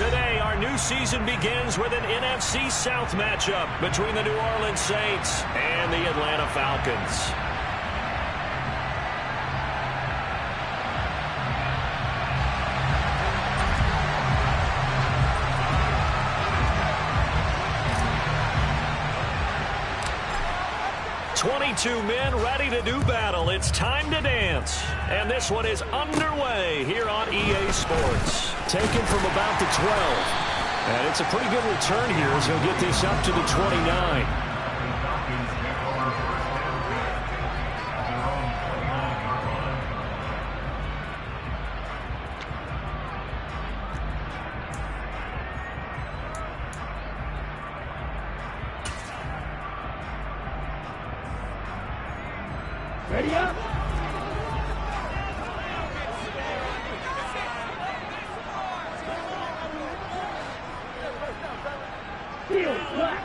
Today, our new season begins with an NFC South matchup between the New Orleans Saints and the Atlanta Falcons. Two men ready to do battle. It's time to dance. And this one is underway here on EA Sports. Taken from about the 12. And it's a pretty good return here as he'll get this up to the 29. Ready up. Field black.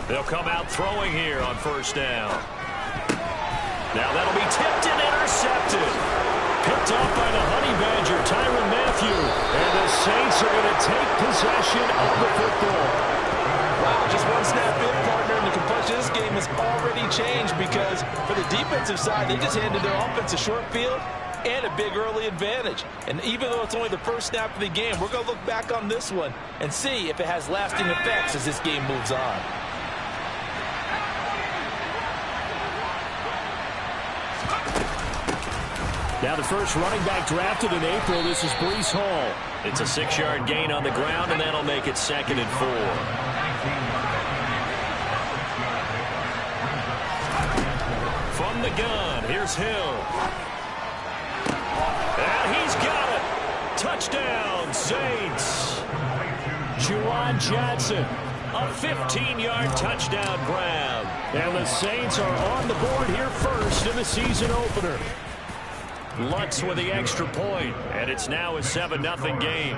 They'll come out throwing here on first down. Now that'll be tipped and intercepted. Picked off by the Honey Badger, Tyrann Mathieu. And the Saints are going to take possession of the football. Wow, just one snap in, partner, and the complexion of this game has already changed because for the defensive side, they just handed their offense a short field and a big early advantage. And even though it's only the first snap of the game, we're going to look back on this one and see if it has lasting effects as this game moves on. Now the first running back drafted in April, this is Breece Hall. It's a 6-yard gain on the ground, and that'll make it 2nd and 4. From the gun, here's Hill. And he's got it. Touchdown, Saints. Juwan Johnson, a 15-yard touchdown grab. And the Saints are on the board here first in the season opener. Lutz with the extra point, and it's now a 7-0 game.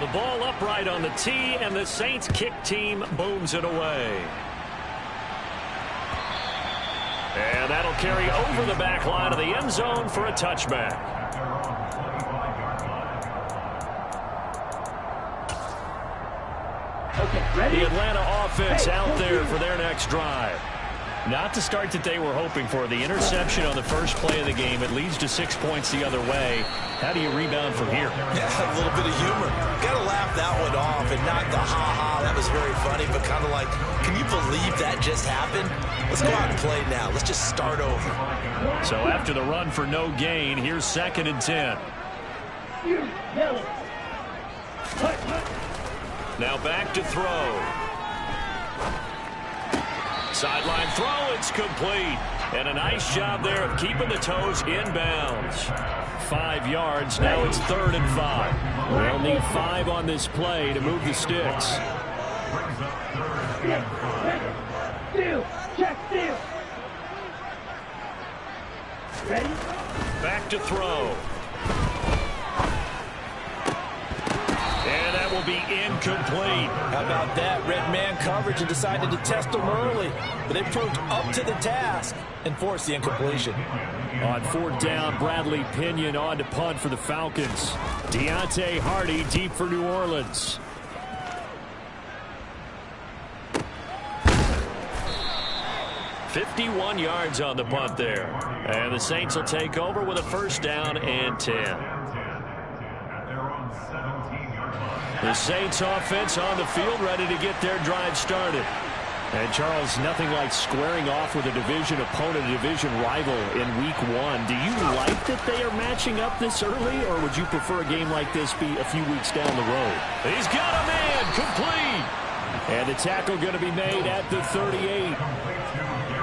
The ball upright on the tee, and the Saints kick team booms it away. And that'll carry over the back line of the end zone for a touchback. The Atlanta offense out there for their next drive. Not the start that they were hoping for. The interception on the first play of the game. It leads to 6 points the other way. How do you rebound from here? Yeah, a little bit of humor. Got to laugh that one off and not the ha-ha. That was very funny, but kind of like, can you believe that just happened? Let's go out and play now. Let's just start over. So after the run for no gain, here's 2nd and 10. Now back to throw. Sideline throw, it's complete. And a nice job there of keeping the toes inbounds. 5 yards, now it's 3rd and 5. They'll need 5 on this play to move the sticks. Ready? Back to throw. And that will be incomplete. How about that? Red man coverage and decided to test them early. But they proved up to the task and forced the incompletion. On 4th down, Bradley Pinion on to punt for the Falcons. Deontay Hardy deep for New Orleans. "51 yards on the punt there. And the Saints will take over with a 1st down and 10. The Saints offense on the field ready to get their drive started. And Charles, nothing like squaring off with a division opponent, a division rival in week 1. Do you like that they are matching up this early, or would you prefer a game like this be a few weeks down the road? He's got a man, complete. And the tackle going to be made at the 38.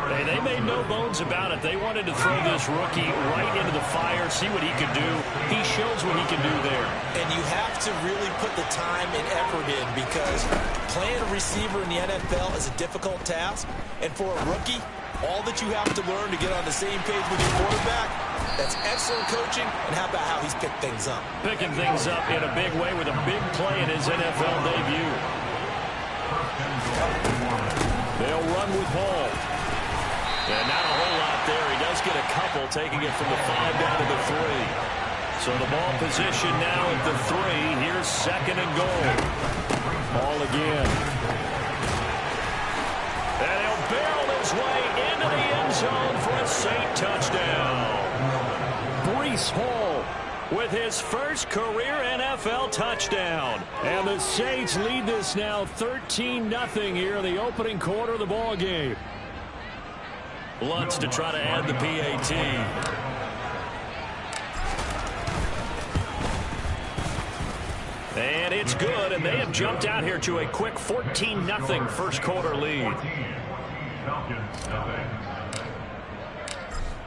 Hey, they made no bones about it. They wanted to throw this rookie right into the fire, see what he could do. He shows what he can do there. And you have to really put the time and effort in because playing a receiver in the NFL is a difficult task. And for a rookie, all that you have to learn to get on the same page with your quarterback, That's excellent coaching, and how about how he's picked things up? Picking things up in a big way with a big play in his NFL debut. They'll run with Hall. And not a whole lot there. He does get a couple, taking it from the 5 down to the 3. So the ball position now at the 3. Here's 2nd and goal. Ball again. And he'll barrel his way into the end zone for a Saint touchdown. Breece Hall with his first career NFL touchdown. And the Saints lead this now 13-0 here in the opening quarter of the ball game. Lutz to try to add the PAT. And it's good, and they have jumped out here to a quick 14-0 first quarter lead.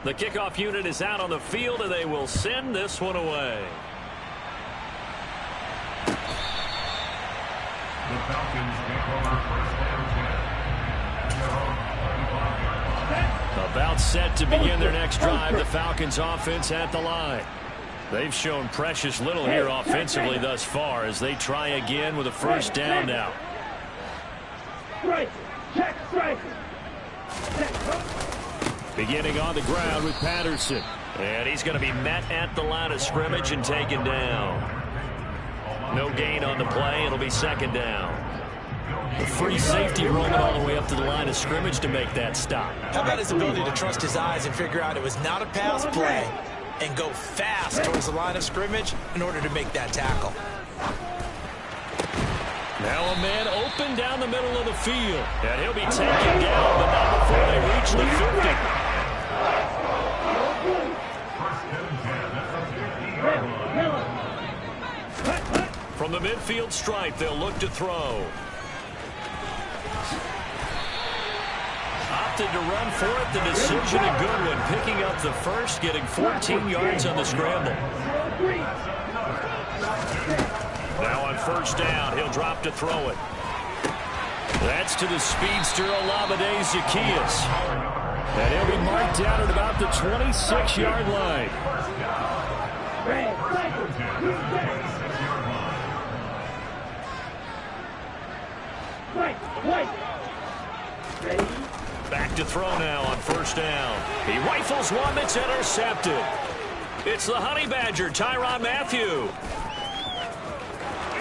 The kickoff unit is out on the field, and they will send this one away. The Falcons take over first and 10. About set to begin their next drive. The Falcons offense at the line. They've shown precious little here offensively thus far as they try again with a first down now. Beginning on the ground with Patterson. And he's going to be met at the line of scrimmage and taken down. No gain on the play. It'll be 2nd down. A free safety rolling all the way up to the line of scrimmage to make that stop. How about his ability to trust his eyes and figure out it was not a pass play and go fast towards the line of scrimmage in order to make that tackle. Now a man open down the middle of the field. And he'll be taken down, but not before they reach the 50. From the midfield stripe, they'll look to throw. Opted to run for it. The decision a good one. Picking up the first, getting 14 yards on the scramble. Now on first down, he'll drop to throw it. That's to the speedster, Olamide Zaccheaus. And he'll be marked down at about the 26-yard line. Back to throw now on first down. He rifles one that's intercepted. It's the Honey Badger, Tyrann Mathieu.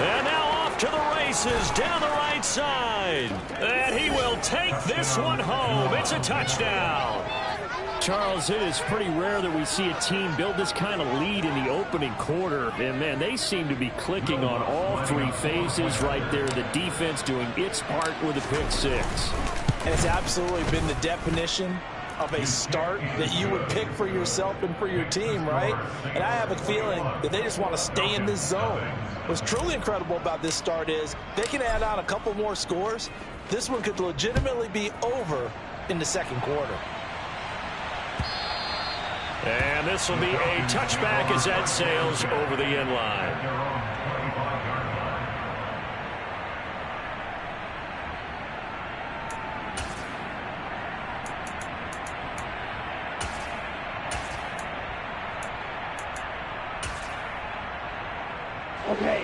And now off to the races down the right side. And he will take this one home. It's a touchdown. Charles, it is pretty rare that we see a team build this kind of lead in the opening quarter. And, man, they seem to be clicking on all 3 phases right there. The defense doing its part with a pick 6. And it's absolutely been the definition of a start that you would pick for yourself and for your team, right? And I have a feeling that they just want to stay in this zone. What's truly incredible about this start is they can add on a couple more scores. This one could legitimately be over in the second quarter. And this will be a touchback as that sails over the end line.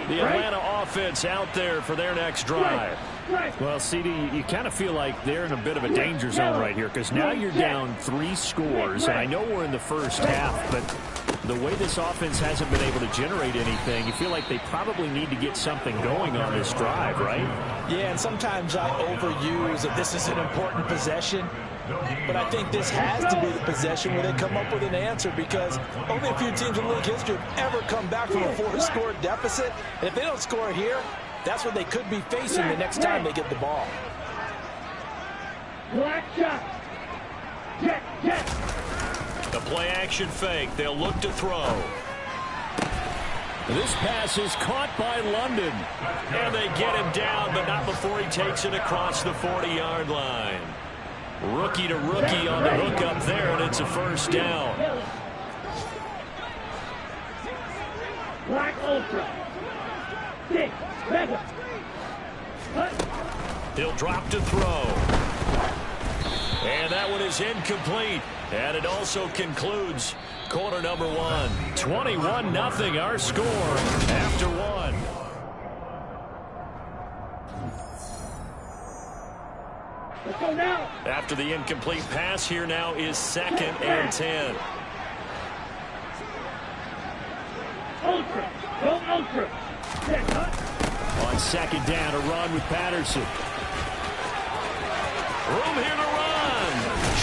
The Atlanta offense out there for their next drive. Well, CD, you kind of feel like they're in a bit of a danger zone right here because now you're down 3 scores, and I know we're in the first half, but the way this offense hasn't been able to generate anything, you feel like they probably need to get something going on this drive, right? Yeah, and sometimes I overuse that this is an important possession. But I think this has to be the possession where they come up with an answer because only a few teams in league history have ever come back from a 4-score deficit. And if they don't score here, that's what they could be facing the next time they get the ball. Black shot. Jet, jet. The play action fake. They'll look to throw. This pass is caught by London. And they get him down, but not before he takes it across the 40-yard line. Rookie to rookie on the hook up there, and it's a first down. Black ultra. 6, mega. He'll drop to throw. And that one is incomplete. And it also concludes Quarter number one. 21-0 our score after one. Let's go now. After the incomplete pass, here now is 2nd and 10. Ultra. Go ultra. Set, cut. On 2nd down, a run with Patterson. Room here to run.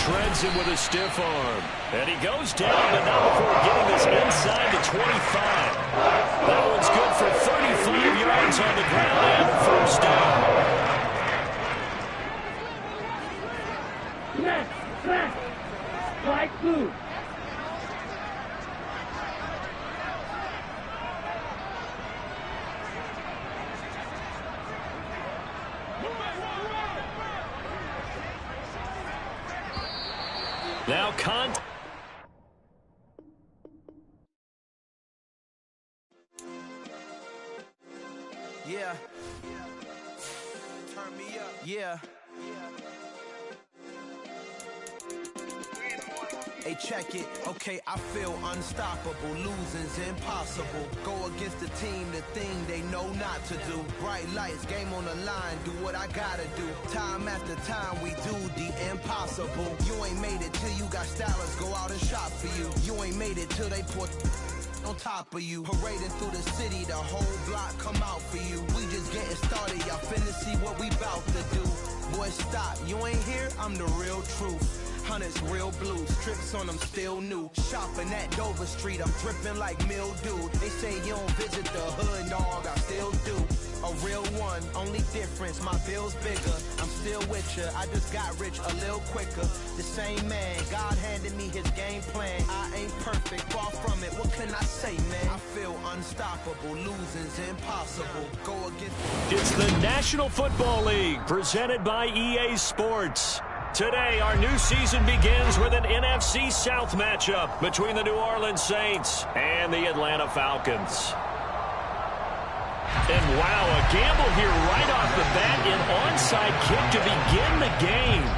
Shreds him with a stiff arm. And he goes down, but not before getting this inside the 25. That one's good for 35 yards on the ground and a first down. Smash. Smash. Flag blue. Now Yeah. Turn me up. Yeah. Hey, check it. Okay, I feel unstoppable. Losing's impossible. Go against the team, the thing they know not to do. Bright lights, game on the line. Do what I gotta do. Time after time, we do the impossible. You ain't made it till you got stylists go out and shop for you. You ain't made it till they put on top of you. Parading through the city, the whole block come out for you. We just getting started, y'all finna see what we bout to do. Boy, stop, you ain't here, I'm the real truth. Hunters, real blue, strips on them still new. Shopping at Dover Street, I'm dripping like mildew. They say you don't visit the hood, dog, I still do. A real one, only difference, my bill's bigger. I'm still with ya, I just got rich a little quicker. The same man, God handed me his game plan. I ain't perfect, far from it, what can I say, man? I feel unstoppable, losing's impossible. Go against... It's the National Football League, presented by EA Sports. Today, our new season begins with an NFC South matchup between the New Orleans Saints and the Atlanta Falcons. And wow, a gamble here right off the bat, an onside kick to begin the game.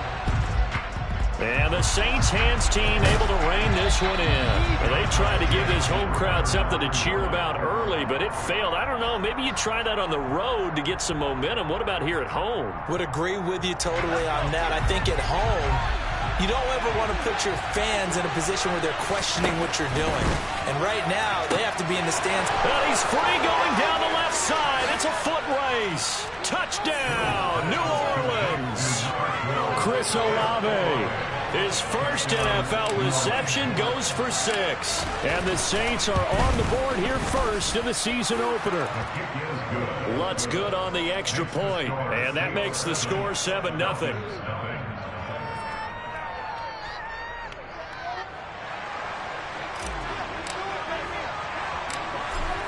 And the Saints hands team able to rein this one in. They tried to give this home crowd something to cheer about early, but it failed. I don't know, maybe you try that on the road to get some momentum. What about here at home? Would agree with you totally on that. I think at home, you don't ever want to put your fans in a position where they're questioning what you're doing. And right now, they have to be in the stands. And he's free going down the left side. It's a foot race. Touchdown, New Orleans. Chris Olave. His first NFL reception goes for 6. And the Saints are on the board here first in the season opener. Lutz good on the extra point. And that makes the score 7-0.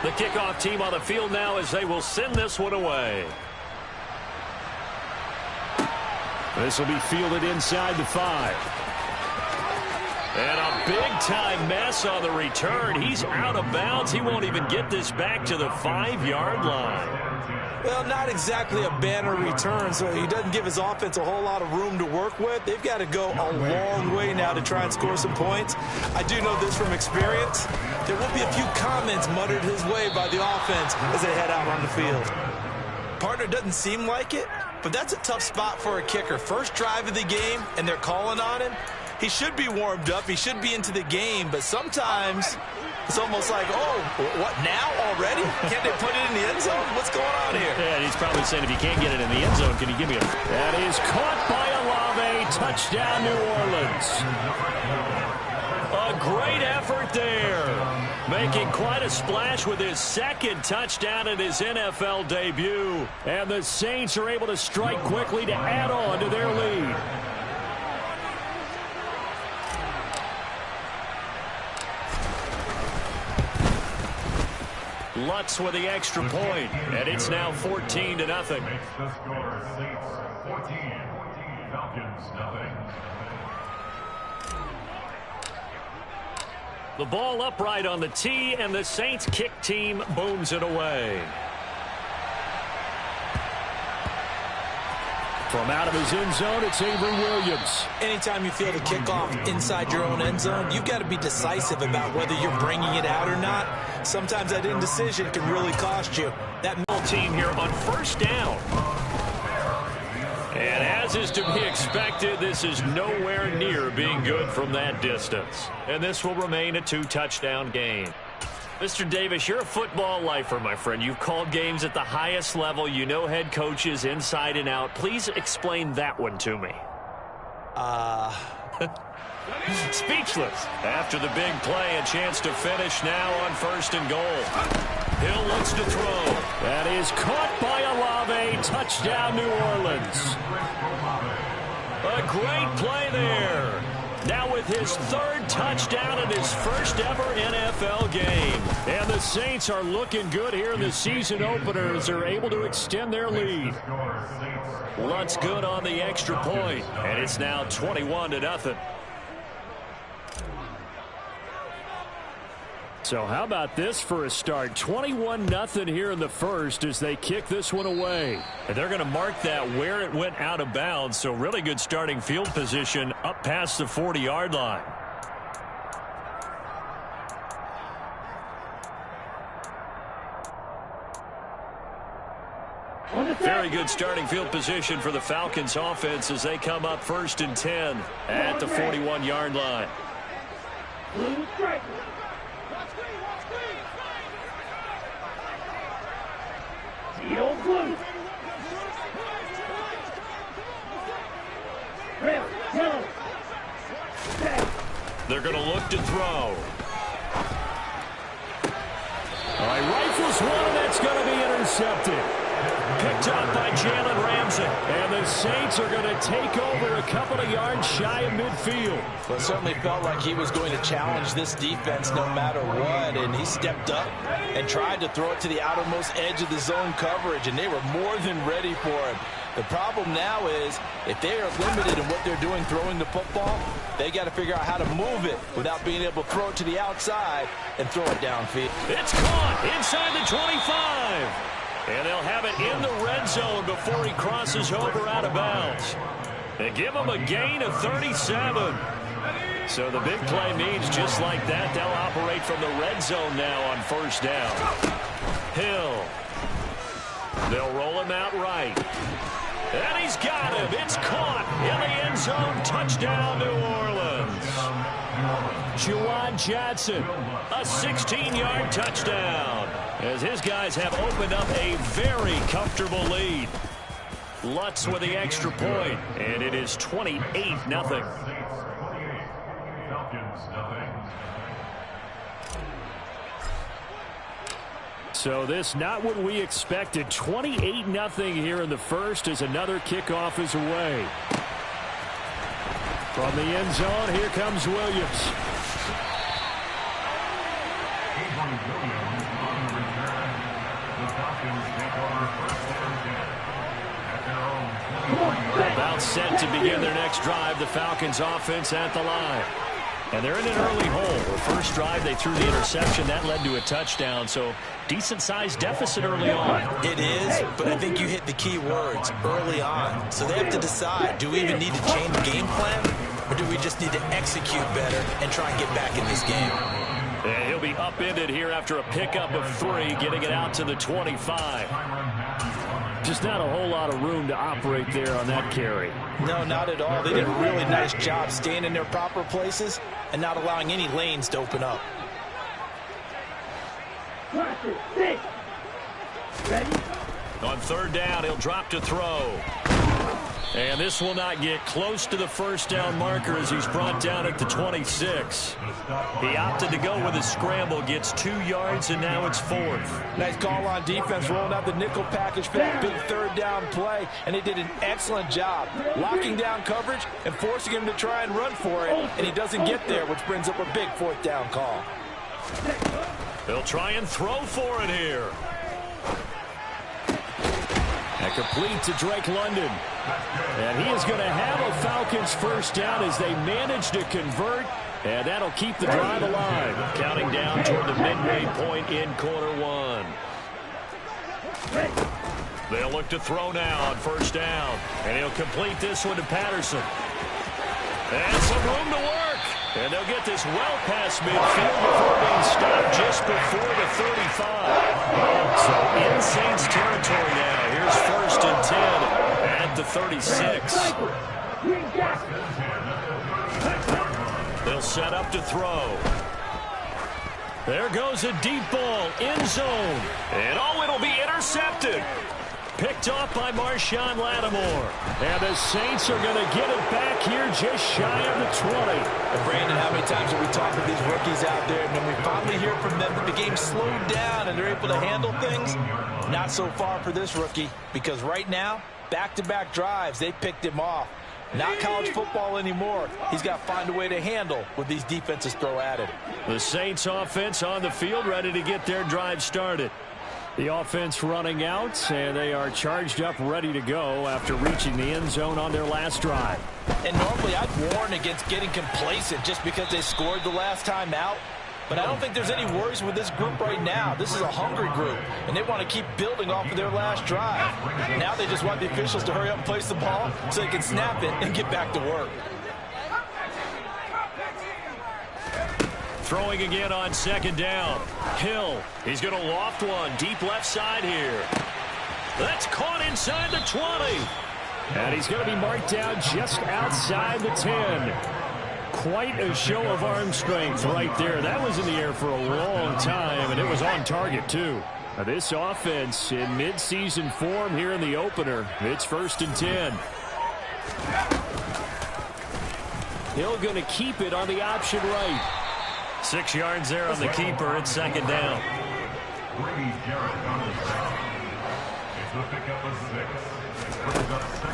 The kickoff team on the field now as they will send this one away. This will be fielded inside the 5. And a big-time mess on the return. He's out of bounds. He won't even get this back to the 5-yard line. Well, not exactly a banner return, so he doesn't give his offense a whole lot of room to work with. They've got to go a long way now to try and score some points. I do know this from experience. There will be a few comments muttered his way by the offense as they head out on the field. Partner doesn't seem like it, but that's a tough spot for a kicker. First drive of the game, and they're calling on him. He should be warmed up. He should be into the game, but sometimes it's almost like, oh, what, now already? Can't they put it in the end zone? What's going on here? Yeah, and he's probably saying, if you can't get it in the end zone, can you give me a... That is caught by Olave. Touchdown, New Orleans. A great effort there. Making quite a splash with his second touchdown in his NFL debut. And the Saints are able to strike quickly to add on to their lead. Lutz with the extra point, and it's now 14-0. Makes the score Saints 14, Falcons nothing. The ball upright on the tee, and the Saints kick team booms it away. From out of his end zone, it's Avery Williams. Anytime you feel the kickoff inside your own end zone, you've got to be decisive about whether you're bringing it out or not. Sometimes that indecision can really cost you. That middle team here on first down. And as is to be expected, this is nowhere near being good from that distance. And this will remain a 2-touchdown game. Mr. Davis, you're a football lifer, my friend. You've called games at the highest level. You know head coaches inside and out. Please explain that one to me. Speechless. After the big play, a chance to finish now on 1st and goal. Hill looks to throw. That is caught by Olave. Touchdown, New Orleans. A great play there. Now with his 3rd touchdown in his first ever NFL game. And the Saints are looking good here in the season opener as they're able to extend their lead. Lutz good on the extra point, and it's now 21-0. So how about this for a start? 21-0 here in the first as they kick this one away. And they're going to mark that where it went out of bounds. So really good starting field position up past the 40-yard line. Very good starting field position for the Falcons offense as they come up 1st and 10 at the 41-yard line. They're going to look to throw. All right, rifles one, and that's going to be intercepted. Picked up by Jalen Ramsey. And the Saints are going to take over a couple of yards shy of midfield. Well, it certainly felt like he was going to challenge this defense no matter what. And he stepped up and tried to throw it to the outermost edge of the zone coverage. And they were more than ready for him. The problem now is if they are limited in what they're doing throwing the football, they got to figure out how to move it without being able to throw it to the outside and throw it downfield. It's caught inside the 25. And they'll have it in the red zone before he crosses over out of bounds. And give him a gain of 37. So the big play means just like that, they'll operate from the red zone now on 1st down. Hill. They'll roll him out right. And he's got him. It's caught in the end zone. Touchdown, New Orleans. Juwan Johnson, a 16-yard touchdown. As his guys have opened up a very comfortable lead. Lutz with the extra point, and it is 28-0. So this not what we expected. 28-0 here in the first as another kickoff is away. From the end zone, here comes Williams. About set to begin their next drive, the Falcons offense at the line. And they're in an early hole. The first drive, they threw the interception. That led to a touchdown. So decent-sized deficit early on. It is, but I think you hit the key words, early on. So they have to decide, do we even need to change the game plan? Or do we just need to execute better and try and get back in this game? And he'll be upended here after a pickup of 3, getting it out to the 25. Just not a whole lot of room to operate there on that carry. No, not at all. They did a really nice job staying in their proper places and not allowing any lanes to open up. Ready? On 3rd down, he'll drop to throw. And this will not get close to the first down marker as he's brought down at the 26. He opted to go with a scramble, gets 2 yards, and now it's 4th. Nice call on defense, rolling out the nickel package for that big 3rd down play, and they did an excellent job locking down coverage and forcing him to try and run for it, and he doesn't get there, which brings up a big 4th down call. They'll try and throw for it here. And complete to Drake London. And he is going to have a Falcons first down as they manage to convert. And that'll keep the drive alive. Counting down toward the midway point in quarter 1. They'll look to throw now on first down. And he'll complete this one to Patterson. And some room to work. And they'll get this well past midfield before being stopped just before the 35. So in Saints territory now. Here's first and 10 at the 36. They'll set up to throw. There goes a deep ball, end zone. And oh, it'll be intercepted. Picked off by Marshawn Lattimore. And the Saints are going to get it back here just shy of the 20. And Brandon, how many times have we talked to these rookies out there, and when we finally hear from them that the game's slowed down and they're able to handle things? Not so far for this rookie, because right now, back-to-back drives, they picked him off. Not college football anymore. He's got to find a way to handle what these defenses throw at him. The Saints offense on the field, ready to get their drive started. The offense running out, and they are charged up, ready to go after reaching the end zone on their last drive. And normally I'd warn against getting complacent just because they scored the last time out. But I don't think there's any worries with this group right now. This is a hungry group, and they want to keep building off of their last drive. Now they just want the officials to hurry up and place the ball so they can snap it and get back to work. Throwing again on second down. Hill, he's going to loft one deep left side here. That's caught inside the 20. And he's going to be marked down just outside the 10. Quite a show of arm strength right there. That was in the air for a long time, and it was on target, too. Now, this offense in midseason form here in the opener. It's first and 10. Hill going to keep it on the option right. 6 yards there on the keeper. It's second down.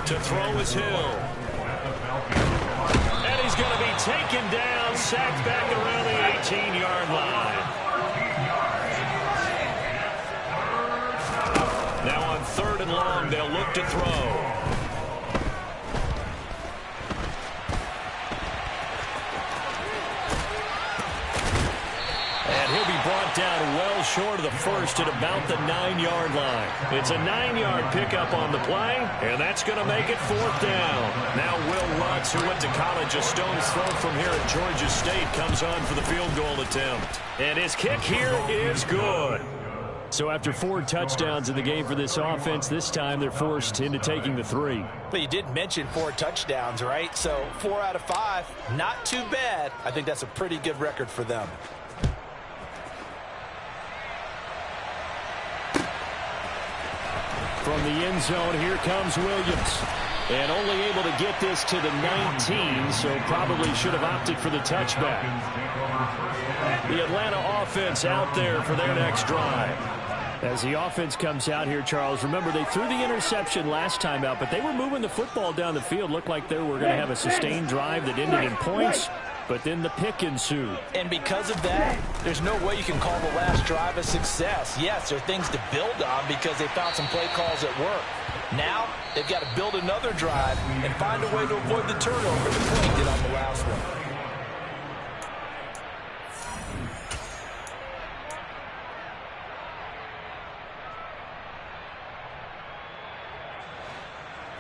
To throw is Hill. And he's going to be taken down, sacked back around the 18-yard line. Now on third and long, they'll look to throw. And he'll be brought down well short of the first at about the 9-yard line. It's a 9-yard pickup on the play, and that's going to make it fourth down. Now Will Lutz, who went to college a stone's throw from here at Georgia State, comes on for the field goal attempt. And his kick here is good. So after 4 touchdowns in the game for this offense, this time they're forced into taking the 3. But you did mention 4 touchdowns, right? So 4 out of 5, not too bad. I think that's a pretty good record for them. From the end zone, here comes Williams. And only able to get this to the 19, so probably should have opted for the touchback. The Atlanta offense out there for their next drive. As the offense comes out here, Charles, remember they threw the interception last time out, but they were moving the football down the field. Looked like they were going to have a sustained drive that ended in points. But then the pick ensued. And because of that, there's no way you can call the last drive a success. Yes, there are things to build on because they found some play calls at work. Now, they've got to build another drive and find a way to avoid the turnover the play did on the last one.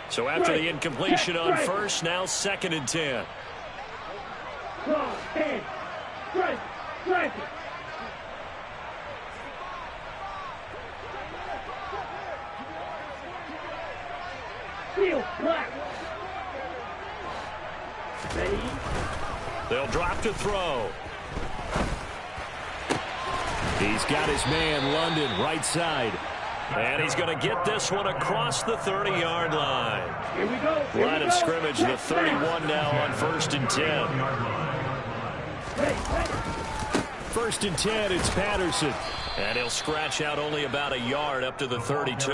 So after the incompletion on first, now second and 10. Cross, hand, strike, strike it. Field, black. Ready? They'll drop to throw. He's got his man, London, right side. And he's going to get this one across the 30-yard line. Here we go. Line of scrimmage, the 31 now on first and 10. First and 10, it's Patterson. And he'll scratch out only about a yard up to the 32.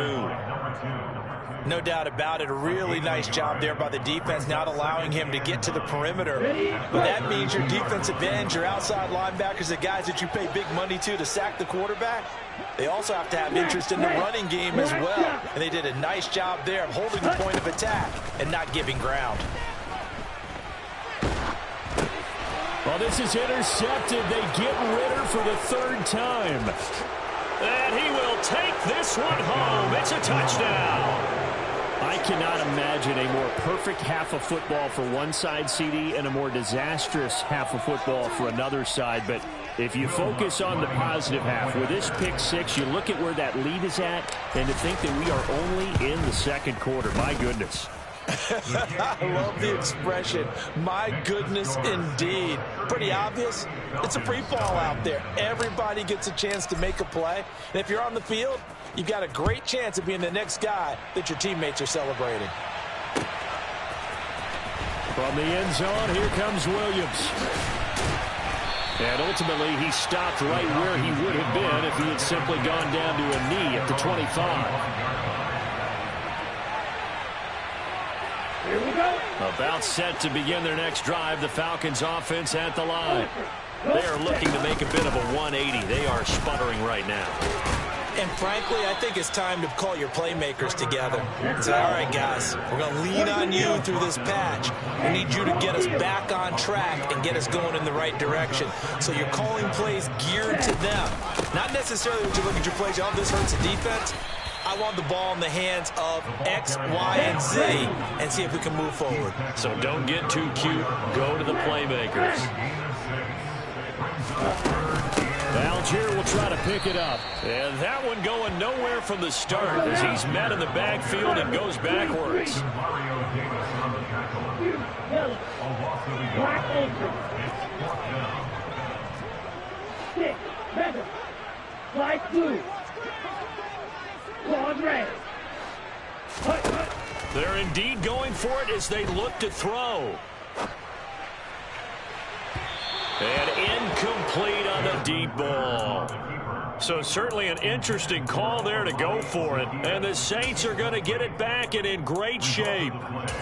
No doubt about it. A really nice job there by the defense, not allowing him to get to the perimeter. But that means your defensive ends, your outside linebackers, the guys that you pay big money to sack the quarterback, they also have to have interest in the running game as well. And they did a nice job there of holding the point of attack and not giving ground. Well, this is intercepted. They get Ritter for the 3rd time. And he will take this one home. It's a touchdown. I cannot imagine a more perfect half of football for one side, CD, and a more disastrous half of football for another side. But if you focus on the positive half, with this pick six, you look at where that lead is at, and to think that we are only in the second quarter. My goodness. I love the expression. My goodness, indeed. Pretty obvious. It's a free fall out there. Everybody gets a chance to make a play. And if you're on the field, you've got a great chance of being the next guy that your teammates are celebrating. From the end zone, here comes Williams. And ultimately, he stopped right where he would have been if he had simply gone down to a knee at the 25. Here we go. About set to begin their next drive, the Falcons offense at the line. They are looking to make a bit of a 180. They are sputtering right now. And frankly, I think it's time to call your playmakers together and say, all right, guys, we're going to lean on you through this patch. We need you to get us back on track and get us going in the right direction. So you're calling plays geared to them. Not necessarily when you look at your plays, oh, this hurts the defense. I want the ball in the hands of X, Y, and Z and see if we can move forward. So don't get too cute. Go to the playmakers. Algier will try to pick it up. And that one going nowhere from the start as he's met in the backfield and goes backwards. Yellow. Black apron. 6. Feather. Light blue. Claws red. Hut, hut. They're indeed going for it as they look to throw. And incomplete on the deep ball. So certainly an interesting call there to go for it. And the Saints are going to get it back and in great shape.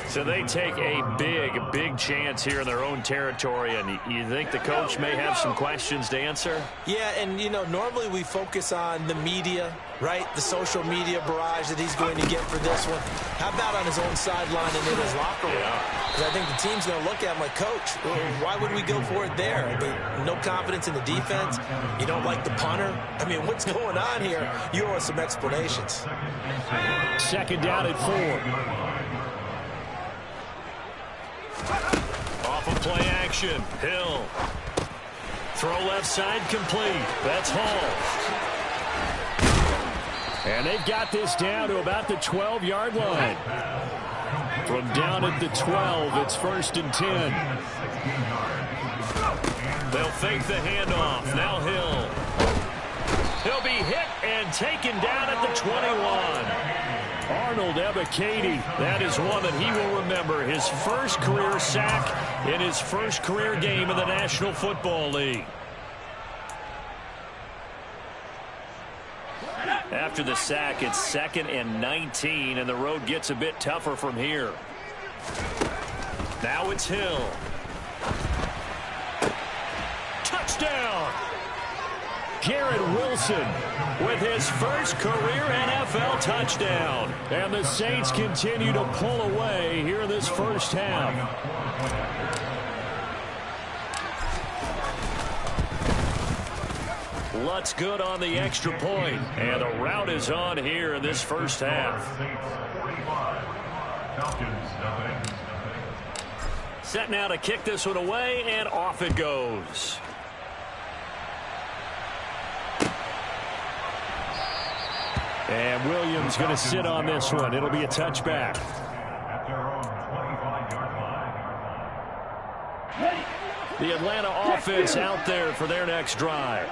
So they take a big chance here in their own territory. And you think the coach may have some questions to answer? Yeah, and, you know, normally we focus on the media, right? The social media barrage that he's going to get for this one. How about on his own sideline and in his locker room? Because I think the team's going to look at him like, Coach, why would we go for it there? I mean, no confidence in the defense. You don't like the punter. I mean, what's going on here? You owe us some explanations. Second down at 4. Off of play action. Hill. Throw left side complete. That's Hall. And they've got this down to about the 12-yard line. From down at the 12, it's 1st and 10. They'll fake the handoff. Now Hill. He'll be hit and taken down at the 21. Arnold Ebiketie, that is one that he will remember. His first career sack in his first career game in the National Football League. After the sack, it's 2nd and 19, and the road gets a bit tougher from here. Now it's Hill. Touchdown! Garrett Wilson with his first career NFL touchdown. And the Saints continue to pull away here in this first half. Lutz good on the extra point. And the route is on here in this first half. Set now to kick this one away, and off it goes. And Williams going to sit on this one. It'll be a touchback. The Atlanta offense out there for their next drive.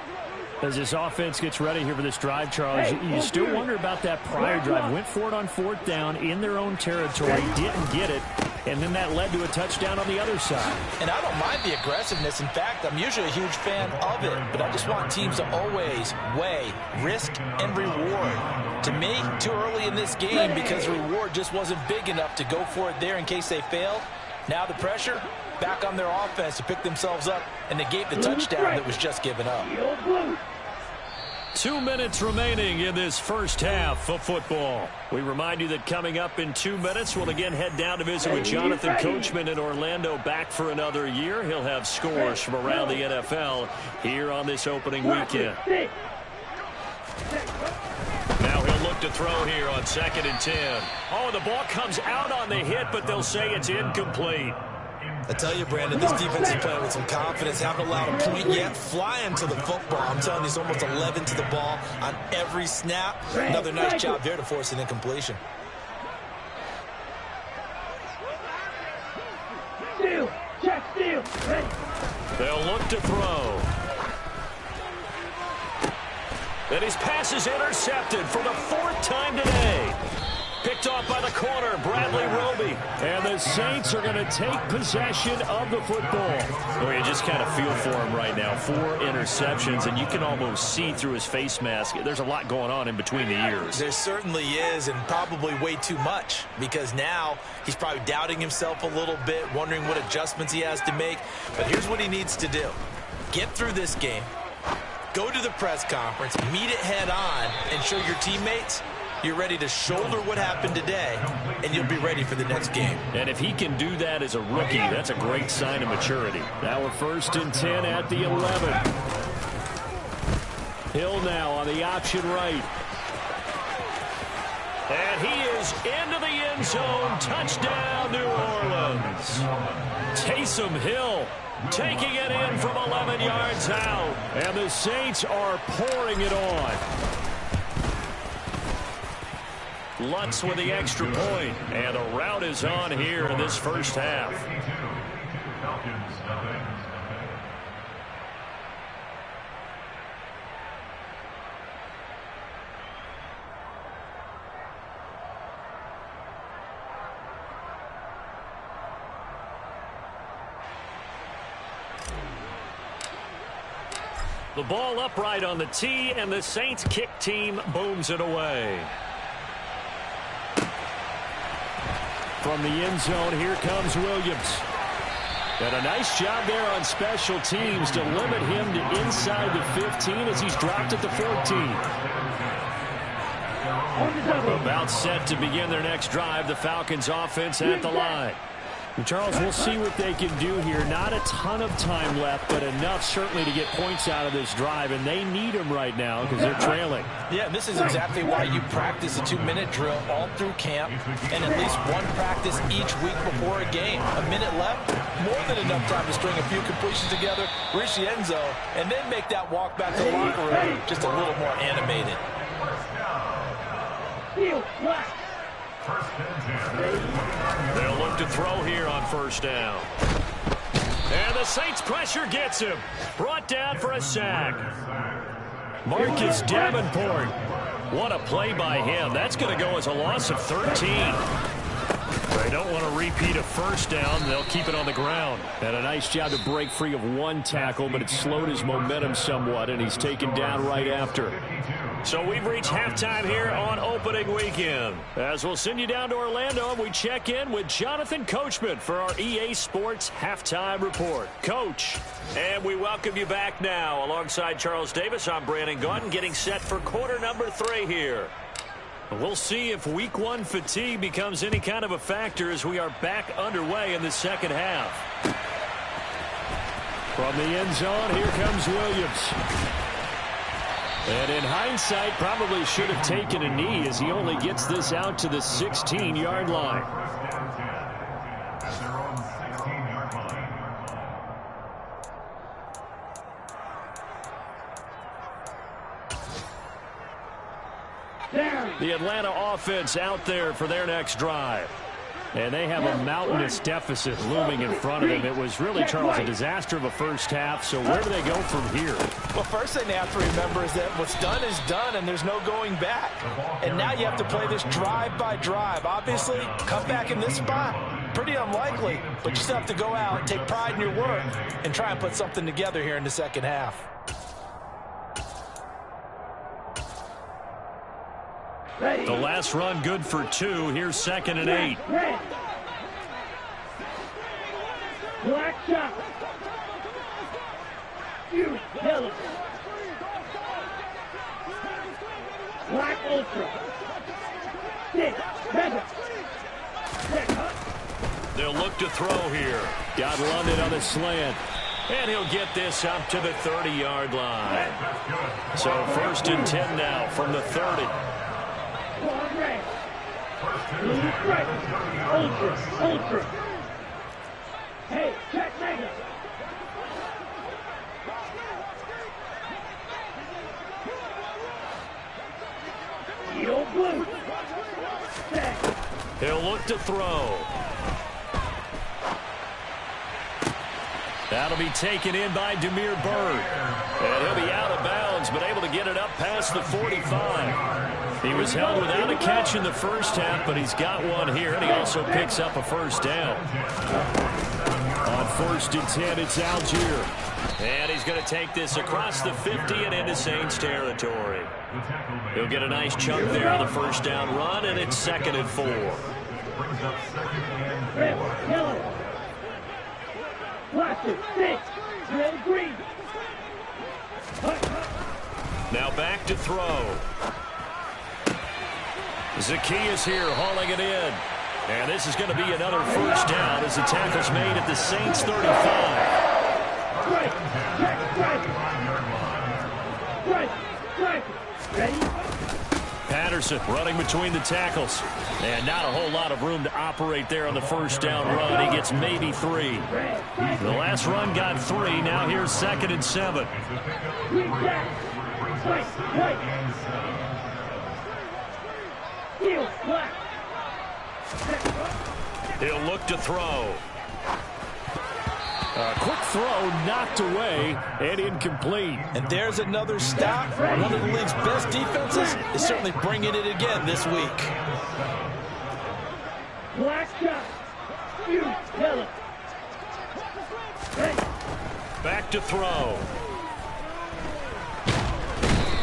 As this offense gets ready here for this drive, Charles, you still wonder about that prior drive. Went for it on 4th down in their own territory, didn't get it, and then that led to a touchdown on the other side. And I don't mind the aggressiveness. In fact, I'm usually a huge fan of it, but I just want teams to always weigh risk and reward. To me, too early in this game because the reward just wasn't big enough to go for it there in case they failed. Now the pressure back on their offense to pick themselves up and negate the touchdown that was just given up. 2 minutes remaining in this first half of football. We remind you that coming up in 2 minutes, we'll again head down to visit with Jonathan Coachman in Orlando, back for another year. He'll have scores from around the NFL here on this opening weekend. to throw here on 2nd and 10. Oh, the ball comes out on the hit, but they'll say it's incomplete. I tell you, Brandon, this defense is playing with some confidence. Haven't allowed a point yet. Flying to the football. I'm telling you, it's almost 11 to the ball on every snap. Another nice job there to force an incompletion. Steal. Check steal. Ready. They'll look to throw. And his pass is intercepted for the 4th time today. Picked off by the corner, Bradley Roby. And the Saints are going to take possession of the football. Oh, you just kind of feel for him right now. 4 interceptions, and you can almost see through his face mask. There's a lot going on in between the ears. There certainly is, and probably way too much, because now he's probably doubting himself a little bit, wondering what adjustments he has to make. But here's what he needs to do. Get through this game, go to the press conference, meet it head on, and show your teammates you're ready to shoulder what happened today, and you'll be ready for the next game. And if he can do that as a rookie, that's a great sign of maturity. Now we're 1st and 10 at the 11. Hill now on the option right. And he is into the end zone. Touchdown, New Orleans. Taysom Hill taking it in from 11 yards out. And the Saints are pouring it on. Lutz with the extra point, and the route is on here in this first half. The ball upright on the tee, and the Saints kick team booms it away. From the end zone, here comes Williams. And a nice job there on special teams to limit him to inside the 15 as he's dropped at the 14. About set to begin their next drive, the Falcons offense at the line. And Charles, we'll see what they can do here. Not a ton of time left, but enough certainly to get points out of this drive, and they need them right now because they're trailing. Yeah, this is exactly why you practice a 2-minute drill all through camp and at least one practice each week before a game. A minute left, more than enough time to string a few completions together, reach the end zone, and then make that walk back to the locker room just a little more animated. They'll look to throw here on 1st down. And the Saints pressure gets him. Brought down for a sack. Marcus Davenport. What a play by him. That's going to go as a loss of 13. They don't want to repeat a 1st down. They'll keep it on the ground. And a nice job to break free of 1 tackle, but it slowed his momentum somewhat, and he's taken down right after. So we've reached halftime here on opening weekend. As we'll send you down to Orlando, and we check in with Jonathan Coachman for our EA Sports Halftime Report. Coach, and we welcome you back now. Alongside Charles Davis, I'm Brandon Gaudin, getting set for quarter number 3 here. We'll see if week 1 fatigue becomes any kind of a factor as we are back underway in the second half. From the end zone, here comes Williams. And in hindsight, probably should have taken a knee as he only gets this out to the 16-yard line. The Atlanta offense out there for their next drive. And they have a mountainous deficit looming in front of them. It was really, Charles, a disaster of a first half. So where do they go from here? Well, first thing they have to remember is that what's done is done, and there's no going back. And now you have to play this drive by drive. Obviously, come back in this spot, pretty unlikely. But you still have to go out, take pride in your work, and try and put something together here in the second half. The last run good for 2. Here's 2nd and 8. Black shot. You yellow. Black ultra. Stick. Red. They'll look to throw here. Got London on the slant. And he'll get this up to the 30-yard line. So 1st and 10 now from the 30. Blue strike. Ultra. Hey, check mega. Yo, blue. Set. He'll look to throw. That'll be taken in by Damiere Byrd. And he'll be out of bounds, but able to get it up past the 45. He was held without a catch in the first half, but he's got one here, and he also picks up a first down. On 1st and 10, it's Algier. And he's going to take this across the 50 and into Saints territory. He'll get a nice chunk there on the first down run, and it's 2nd and 4. Red, yellow. Blaster, 6. Red, green. Now back to throw. Zacchaeus here hauling it in. And this is going to be another first down as the tackle's made at the Saints 35. Strike. Ready? Patterson running between the tackles. And not a whole lot of room to operate there on the first down run. He gets maybe 3. The last run got 3. Now here's 2nd and 7. Green jack. White. Steel, black. He'll look to throw. A quick throw knocked away and incomplete. And there's another stop. One of the league's best defenses is certainly bringing it again this week. Black shot. Yellow. Ready. Back to throw.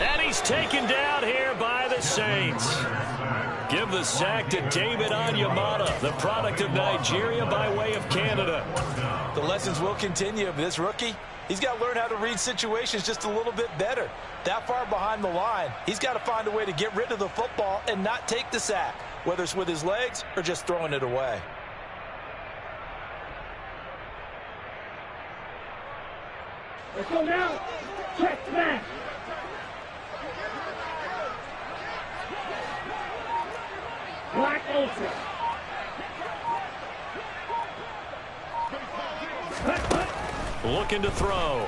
And he's taken down here by the Saints. Give the sack to David Onyemata, the product of Nigeria by way of Canada. The lessons will continue of this rookie. He's got to learn how to read situations just a little bit better. That far behind the line, he's got to find a way to get rid of the football and not take the sack, whether it's with his legs or just throwing it away. Let's go now. Check smash. Black ultra. Looking to throw.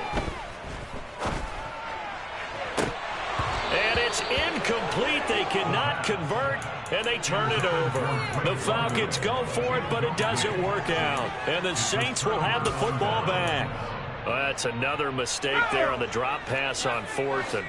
And it's incomplete. They cannot convert, and they turn it over. The Falcons go for it, but it doesn't work out. And the Saints will have the football back. Well, that's another mistake there on the drop pass on 4th, and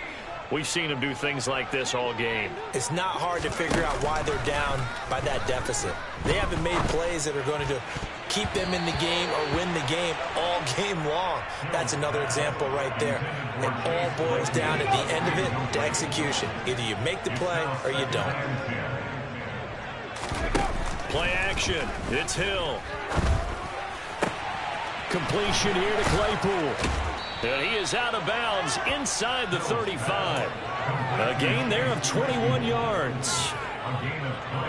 we've seen them do things like this all game. It's not hard to figure out why they're down by that deficit. They haven't made plays that are going to keep them in the game or win the game all game long. That's another example right there. It all boils down at the end of it to execution. Either you make the play or you don't. Play action. It's Hill. Completion here to Claypool. And he is out of bounds inside the 35. A gain there of 21 yards.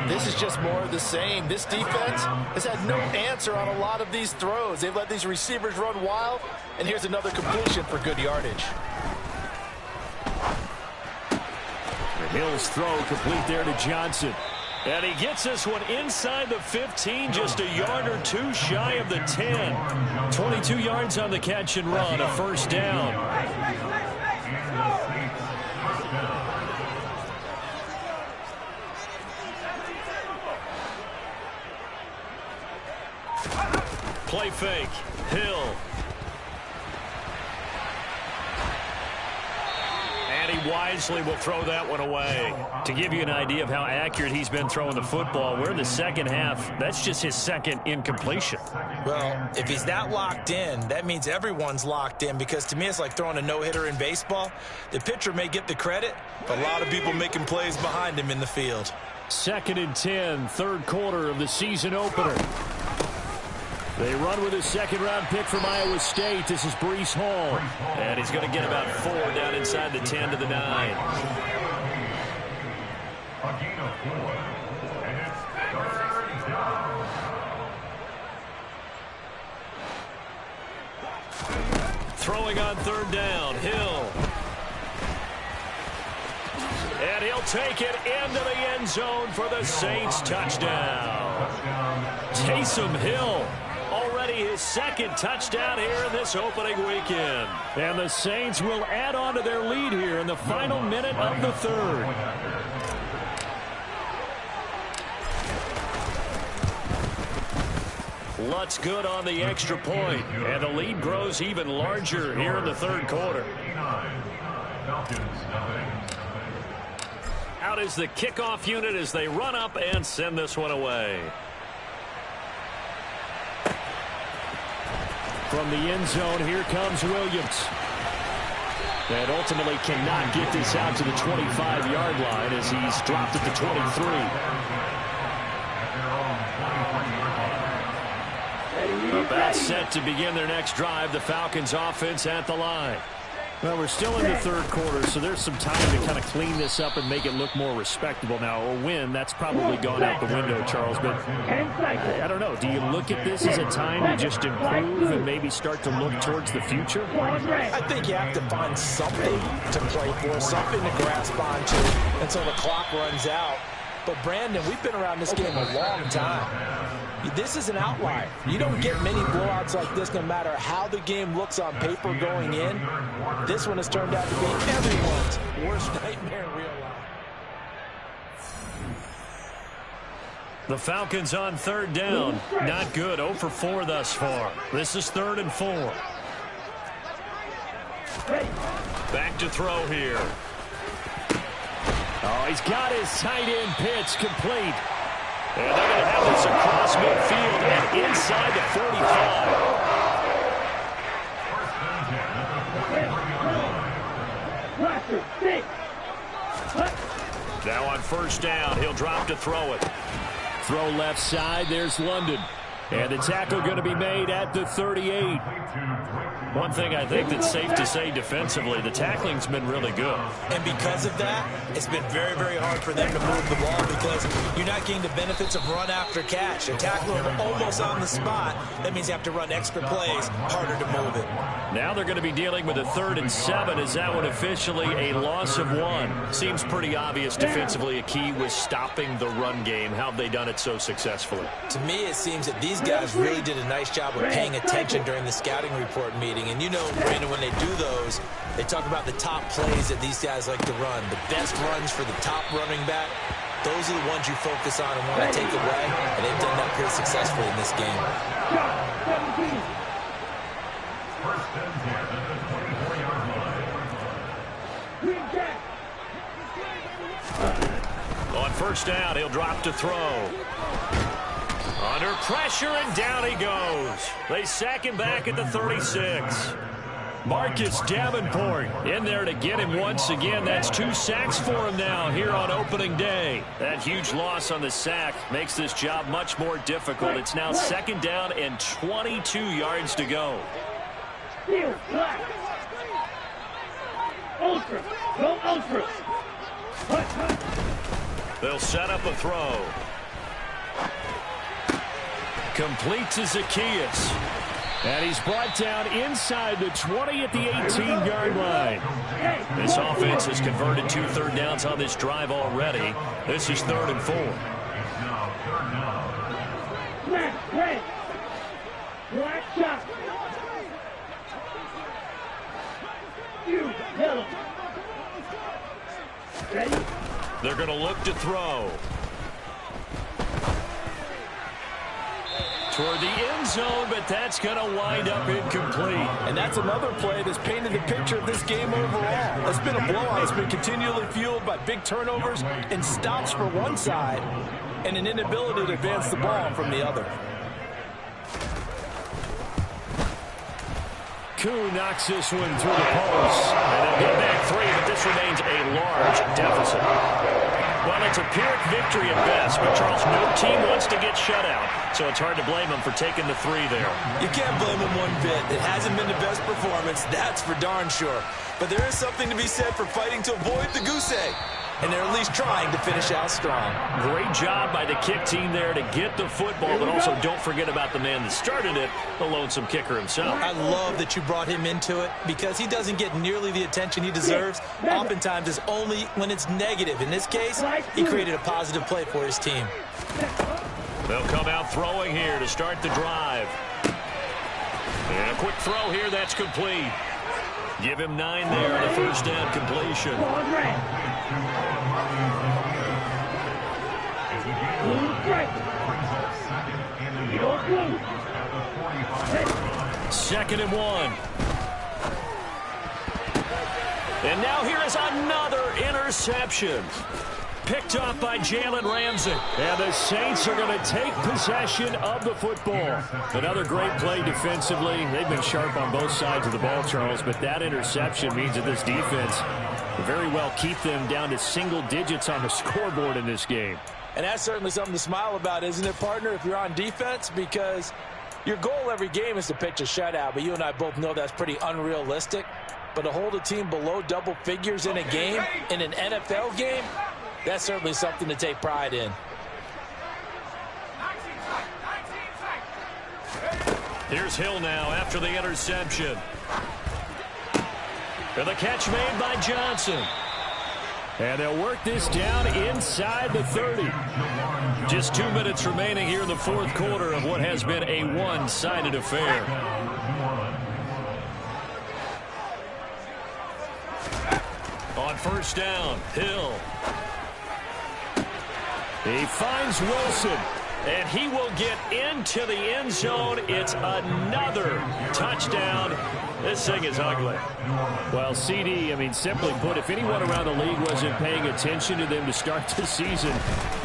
This is just more of the same. This defense has had no answer on a lot of these throws. They've let these receivers run wild, and here's another completion for good yardage. Hill's throw complete there to Johnson. And he gets this one inside the 15, just a yard or 2 shy of the 10. 22 yards on the catch and run, a first down. Play fake. Hill. And he wisely will throw that one away. To give you an idea of how accurate he's been throwing the football, we're in the second half. That's just his second incompletion. Well, if he's that locked in, that means everyone's locked in, because to me it's like throwing a no-hitter in baseball. The pitcher may get the credit, but a lot of people making plays behind him in the field. 2nd and 10, third quarter of the season opener. They run with a second-round pick from Iowa State. This is Breece Hall. And he's going to get about 4 down inside the 10 to the 9. A gain of 4. And it's 3rd down. Throwing on 3rd down, Hill. And he'll take it into the end zone for the Saints touchdown. Taysom Hill, already his second touchdown here in this opening weekend. And the Saints will add on to their lead here in the final minute of the third. Lutz good on the extra point, and the lead grows even larger here in the third quarter. Out is the kickoff unit as they run up and send this one away. From the end zone, here comes Williams. And ultimately cannot get this out to the 25-yard line as he's dropped at the 23. About set to begin their next drive. The Falcons offense at the line. Well, we're still in the third quarter, so there's some time to kind of clean this up and make it look more respectable. Now, a win, that's probably gone out the window, Charles. But I don't know. Do you look at this as a time to just improve and maybe start to look towards the future? I think you have to find something to play for, something to grasp onto until the clock runs out. But, Brandon, we've been around this game a long time. This is an outlier. You don't get many blowouts like this no matter how the game looks on paper going in. This one has turned out to be everyone's worst nightmare in real life. The Falcons on third down. Not good. 0 for 4 thus far. This is 3rd and 4. Back to throw here. Oh, he's got his tight end pitch complete. And they're going to have this across midfield and inside the 45. Now on first down, he'll drop to throw it. Throw left side, there's London. And the tackle going to be made at the 38. One thing I think that's safe to say defensively, the tackling's been really good. And because of that, it's been very, very hard for them to move the ball because you're not getting the benefits of run after catch. A tackle almost on the spot. That means you have to run extra plays, harder to move it. Now they're going to be dealing with a 3rd and 7. Is that one officially a loss of 1? Seems pretty obvious defensively. A key was stopping the run game. How have they done it so successfully? To me, it seems that these guys really did a nice job of paying attention during the scouting report meeting. And you know, Brandon, when they do those, they talk about the top plays that these guys like to run. The best runs for the top running back, those are the ones you focus on and want to take away. And they've done that pretty successfully in this game. On first down, he'll drop to throw. Under pressure, and down he goes. They sack him back at the 36. Marcus Davenport in there to get him once again. That's 2 sacks for him now here on opening day. That huge loss on the sack makes this job much more difficult. It's now 2nd down and 22 yards to go. Ultra. Go Ultra. They'll set up a throw. Complete to Zacchaeus. And he's brought down inside the 20 at the 18-yard line. This offense has converted 2 third downs on this drive already. This is 3rd and 4. Black, red. Black shot. You, yellow. Ready? They're going to look to throw. Toward the end zone, but that's going to wind up incomplete. And that's another play that's painted the picture of this game overall. It's been a blowout. It's been continually fueled by big turnovers and stops for one side and an inability to advance the ball from the other. Koo knocks this one through the post. And they'll get back 3, but this remains a large deficit. Well, it's a Pyrrhic victory at best, but Charles, no team wants to get shut out, so it's hard to blame them for taking the 3 there. You can't blame them one bit. It hasn't been the best performance, that's for darn sure. But there is something to be said for fighting to avoid the goose egg. and they're at least trying to finish out strong. Great job by the kick team there to get the football, but also don't forget about the man that started it, the lonesome kicker himself. I love that you brought him into it because he doesn't get nearly the attention he deserves. Oftentimes it's only when it's negative. In this case, he created a positive play for his team. They'll come out throwing here to start the drive. And a quick throw here, that's complete. Give him 9 there on the first down completion. Second and 1. And now here is another interception. Picked up by Jalen Ramsey. And the Saints are going to take possession of the football. Another great play defensively. They've been sharp on both sides of the ball, Charles, but that interception means that this defense will very well keep them down to single digits on the scoreboard in this game. And that's certainly something to smile about, isn't it, partner, if you're on defense? Because your goal every game is to pitch a shutout, but you and I both know that's pretty unrealistic. But to hold a team below double figures in a game, in an NFL game, that's certainly something to take pride in. Here's Hill now after the interception. And the catch made by Johnson. And they'll work this down inside the 30. Just 2 minutes remaining here in the fourth quarter of what has been a one-sided affair. On first down, Hill. He finds Wilson, and he will get into the end zone. It's another touchdown. This thing is ugly. Well, CD, simply put, if anyone around the league wasn't paying attention to them to start the season,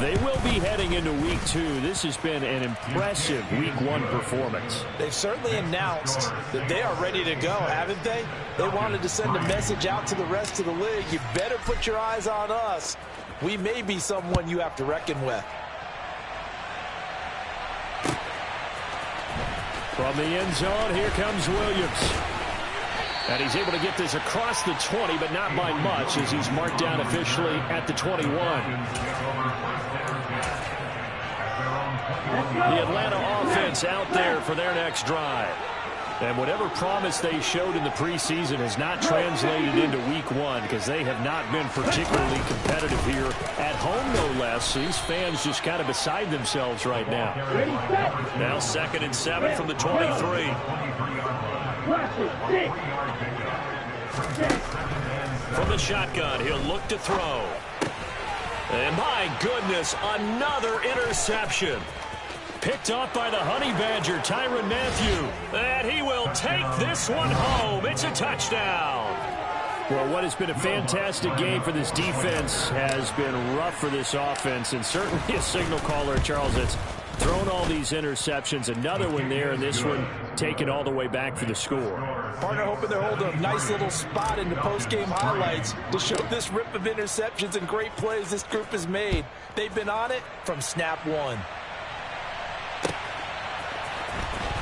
they will be heading into Week 2. This has been an impressive Week 1 performance. They've certainly announced that they are ready to go, haven't they? They wanted to send a message out to the rest of the league. You better put your eyes on us. We may be someone you have to reckon with. From the end zone, here comes Williams. And he's able to get this across the 20, but not by much, as he's marked down officially at the 21. The Atlanta offense out there for their next drive. And whatever promise they showed in the preseason has not translated into Week 1 because they have not been particularly competitive here at home, no less. These fans just kind of beside themselves right now. Now 2nd and 7 from the 23. From the shotgun, he'll look to throw. And my goodness, another interception. Picked off by the Honey Badger, Tyrann Mathieu. And he will take this one home. It's a touchdown. Well, what has been a fantastic game for this defense has been rough for this offense. And certainly a signal caller, Charles, that's thrown all these interceptions. Another one there, and this one taken all the way back for the score. Partner hoping they're holding a nice little spot in the post-game highlights to show this rip of interceptions and great plays this group has made. They've been on it from snap 1.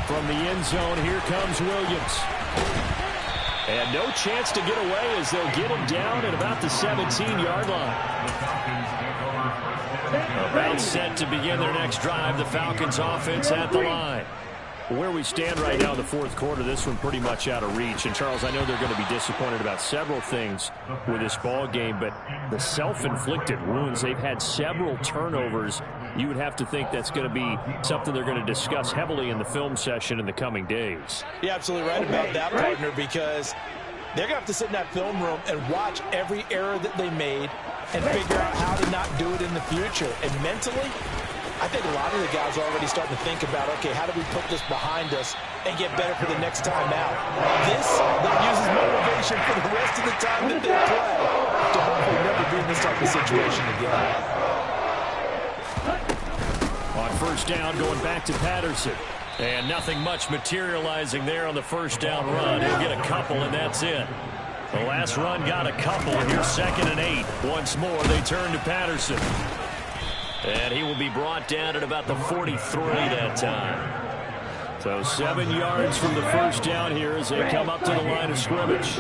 From the end zone, here comes Williams. And no chance to get away as they'll get him down at about the 17-yard line. About set to begin their next drive, the Falcons offense at the line. Where we stand right now in the fourth quarter, this one pretty much out of reach. And, Charles, I know they're going to be disappointed about several things with this ball game, but the self-inflicted wounds, they've had several turnovers. You would have to think that's going to be something they're going to discuss heavily in the film session in the coming days. You're absolutely right about that, partner, because they're going to have to sit in that film room and watch every error that they made and figure out how to not do it in the future. And mentally, I think a lot of the guys are already starting to think about, okay, how do we put this behind us and get better for the next time out? This then uses motivation for the rest of the time that they play to hopefully never be in this type of situation again. On first down, going back to Patterson. And nothing much materializing there on the first down run. He'll get a couple, and that's it. The last run got a couple, and here's 2nd and 8. Once more, they turn to Patterson. And he will be brought down at about the 43 that time. So 7 yards from the first down here as they come up to the line of scrimmage.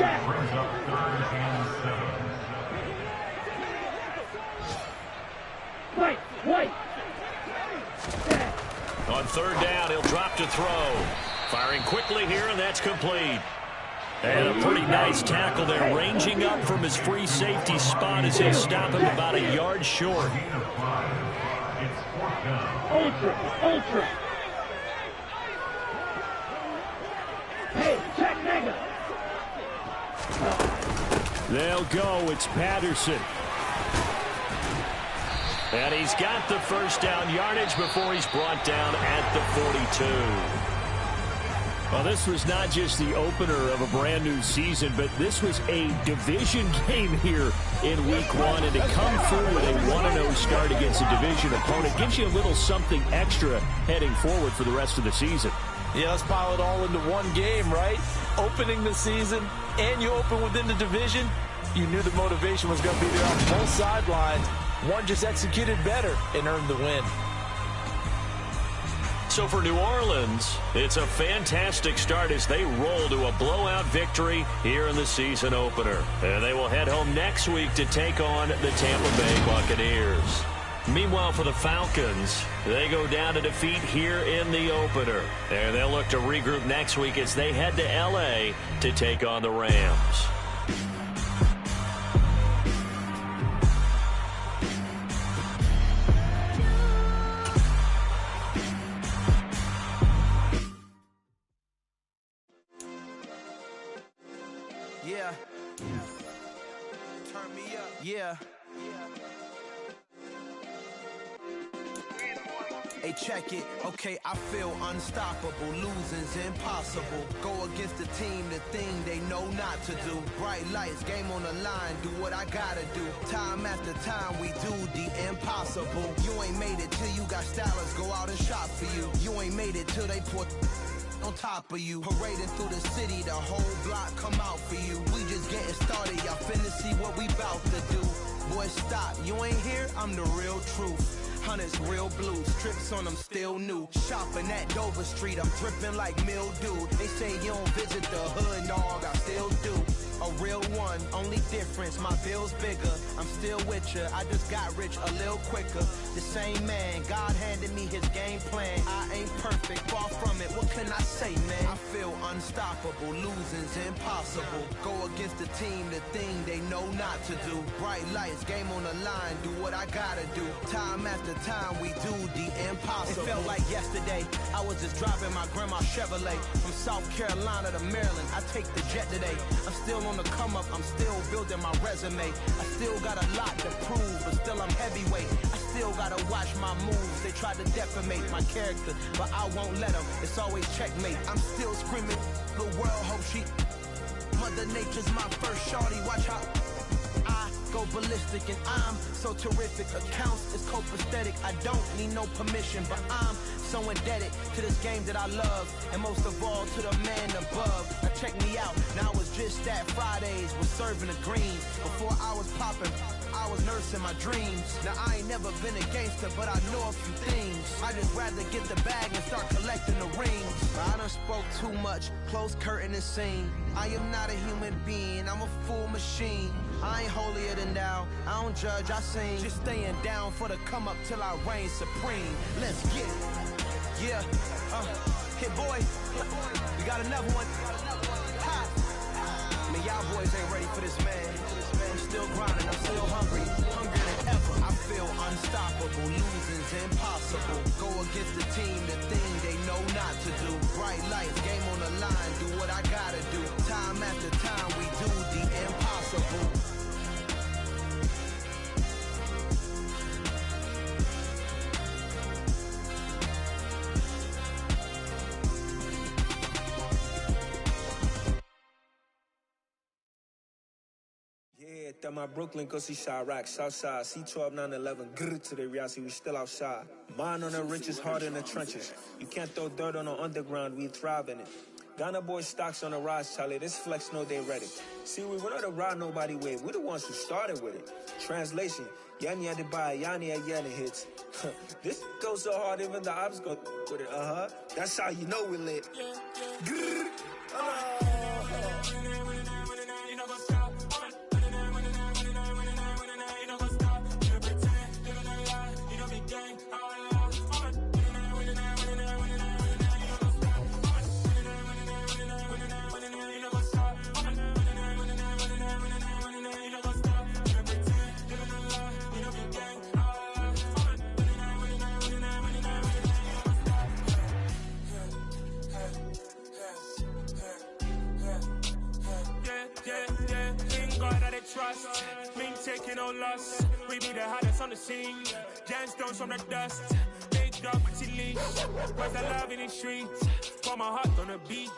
White. On third down, he'll drop to throw. Firing quickly here, and that's complete. And a pretty nice tackle there, ranging up from his free safety spot as he'll stop him about a yard short. Ultra. Hey, check nigga. They'll go. It's Patterson. And he's got the first down yardage before he's brought down at the 42. Well, this was not just the opener of a brand new season, but this was a division game here in week one. And to come through with a 1-0 start against a division opponent gives you a little something extra heading forward for the rest of the season. Yeah, let's pile it all into one game, right? Opening the season, and you open within the division. You knew the motivation was going to be there on both sidelines. One just executed better and earned the win. So for New Orleans, it's a fantastic start as they roll to a blowout victory here in the season opener. And they will head home next week to take on the Tampa Bay Buccaneers. Meanwhile, for the Falcons, they go down to defeat here in the opener. And they'll look to regroup next week as they head to L.A. to take on the Rams. Yeah. Turn me up. Yeah. Hey, check it. Okay, I feel unstoppable. Losing's impossible. Go against the team, the thing they know not to do. Bright lights, game on the line. Do what I gotta do. Time after time, we do the impossible. You ain't made it till you got stylists go out and shop for you. You ain't made it till they put on top of you. Parading through the city, the whole block come out for you. We just getting started, y'all finna see what we bout to do. Boy, stop, you ain't here, I'm the real truth. Hunters, real blues, strips on them still new. Shopping at Dover Street, I'm dripping like mildew. They say you don't visit the hood, dog, I still do. A real one, only difference, my bill's bigger. I'm still with ya, I just got rich a little quicker. The same man, God handed me his game plan. I ain't perfect, far from it, what can I say, man? I feel unstoppable, losing's impossible. Go against the team, the thing they know not to do. Bright lights, game on the line, do what I gotta do. Time after time, we do the impossible. It felt like yesterday, I was just driving my grandma's Chevrolet. From South Carolina to Maryland, I take the jet today. I'm still on the come up, I'm still building my resume. I still got a lot to prove, but still I'm heavyweight. I still gotta watch my moves. They try to defamate my character, but I won't let them. It's always checkmate. I'm still screaming, the world hope she. Mother Nature's my first shorty, watch how I go ballistic, and I'm so terrific. Accounts is copacetic. I don't need no permission, but I'm so indebted to this game that I love, and most of all to the man above. Now check me out, now it's just that Fridays was serving the greens. Before I was popping, I was nursing my dreams. Now I ain't never been a gangster, but I know a few things. I just rather get the bag and start collecting the rings. I done spoke too much, close curtain and scene. I am not a human being, I'm a full machine. I ain't holier than thou, I don't judge, I sing. Just staying down for the come up till I reign supreme. Let's get it. Yeah, hit boy, we got another one. Ha. I mean, y'all boys ain't ready for this, man. I'm still grinding, I'm still hungry, hungrier than ever. I feel unstoppable, losing's impossible. Go against the team, the thing they know not to do. Bright lights, game on the line, do what I gotta do. Time after time, we do the impossible. Yeah, that my Brooklyn, go see Chirac, Southside, C12, 911, grrr to the reality, we still outside. Mine on the riches, hard in the trenches. You can't throw dirt on the underground, we thrive in it. Ghana boy stocks on the rise, Charlie, this flex know they ready. See, we were not to ride nobody with, we're the ones who started with it. Translation, Yanni had to buy, Yanni had Yanni hits. This goes so hard, even the ops go with it, That's how you know we lit. Grrr, see no loss. We be the hottest on the scene. Gemstones from the dust. Big dog, pretty leash. Where's the love in the streets? Pour my heart on the beat.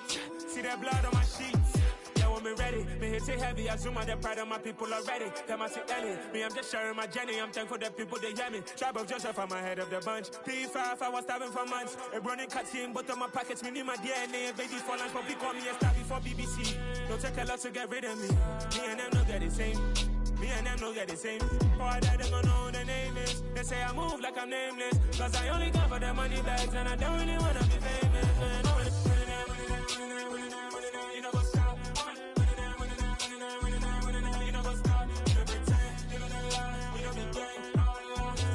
See that blood on my sheets. Yeah, when me ready, me hit it heavy. I zoom out the pride of my people already. Them I see Ellie. Me, I'm just sharing my journey. I'm thankful that people they hear me. Tribe of Joseph, I'm ahead of the bunch. P5, I was starving for months. A running cuts in, but on my pockets, me need my DNA. Babies for lunch, but we call me a star before BBC. Don't take a lot to get rid of me. Me and them no get the same. Me and them no get the same. For I die, they gon' know who the name is. They say I move like I'm nameless. Cause I only come for the money bags. And I don't really wanna be famous. You know what's up? You know what's up? You know pretend. You know the lie. You know the game. You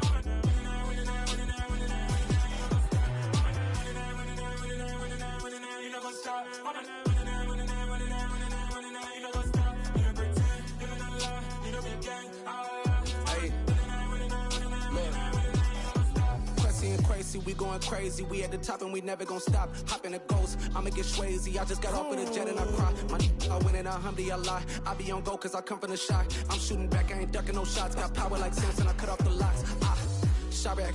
know what's up? Crazy, we going crazy. We at the top and we never gon' stop. Hop in a ghost, I'ma get swayzy. I just got off of the jet and I cry. My I win in a Humvee, I lie. I be on go cause I come from the shot. I'm shooting back, I ain't ducking no shots. Got power like Samson, I cut off the locks. Sharek,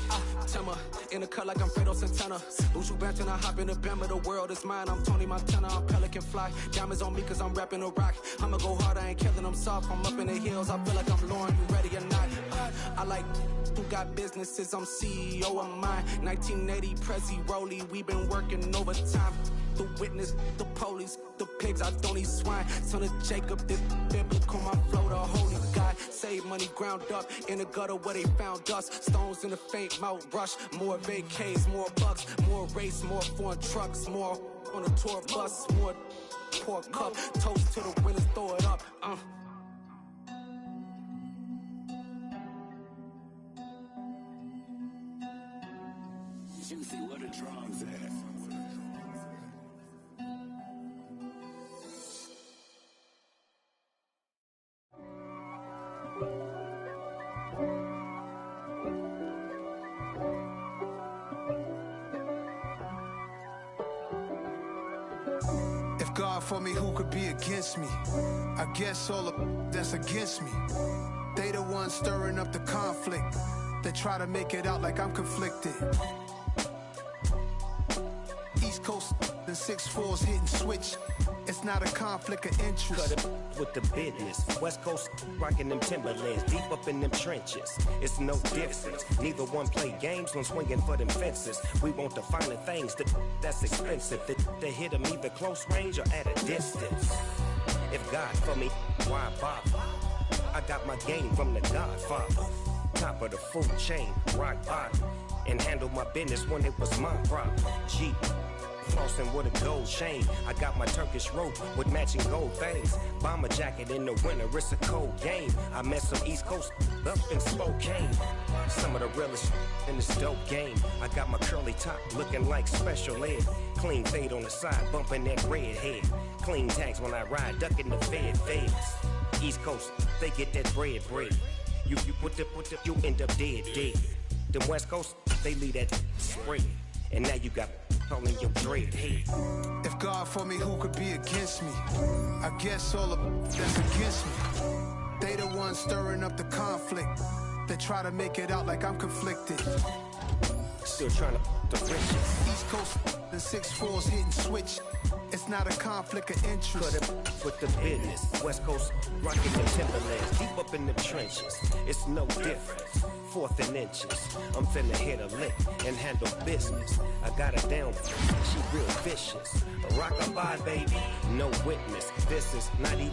Timmer, in the cut like I'm Fredo Santana. Buju Banton, I hop in the Bama, the world is mine. I'm Tony Montana, I'm Pelican Fly. Diamonds on me cause I'm rapping a rock. I'ma go hard, I ain't killing them soft. I'm up in the hills, I feel like I'm Lauren, you ready or not? I like who got businesses, I'm CEO of mine. 1980 Prezi Rollie, we been working overtime. The witness, the police, the pigs, I don't eat swine. Son of Jacob, this biblical, my flow, the holy God. Save money ground up in the gutter where they found us. Stones in the faint Mount Rush. More vacays, more bucks, more race, more foreign trucks, more on a tour bus, more pour cup. Toast to the winners, throw it up. Juicy, where the drums at? If God for me, who could be against me? I guess all of that's against me. They the ones stirring up the conflict. They try to make it out like I'm conflicted. East Coast and 6'4's hitting switch. It's not a conflict of interest. Cut it with the business. West Coast rocking them Timberlands, deep up in them trenches. It's no difference. Neither one play games when swinging for them fences. We want the finer things that's expensive. They hit them either close range or at a distance. If God for me, why bother? I got my game from the Godfather. Top of the food chain, rock bottom. And handle my business when it was my problem. Jeep. Flossing with a gold chain. I got my Turkish rope with matching gold things. Bomber jacket in the winter, it's a cold game. I met some East Coast up in Spokane. Some of the realest in this dope game. I got my curly top looking like special ed. Clean fade on the side, bumping that red head. Clean tags when I ride, ducking the feds. East Coast, they get that bread. You put the, you end up dead. Them West Coast, they leave that spread. And now you got all in your dread head. If God for me, who could be against me? I guess all of that's against me. They the ones stirring up the conflict. They try to make it out like I'm conflicted. Still trying to the riches. East Coast and 6'4's hitting switch. It's not a conflict of interest. Cut it with the business. West Coast rocking them Timberlands, deep up in the trenches. It's no difference. 4th and inches. I'm finna hit a lick and handle business. I got her down, she real vicious. Rock-a-bye, baby, no witness. This is not even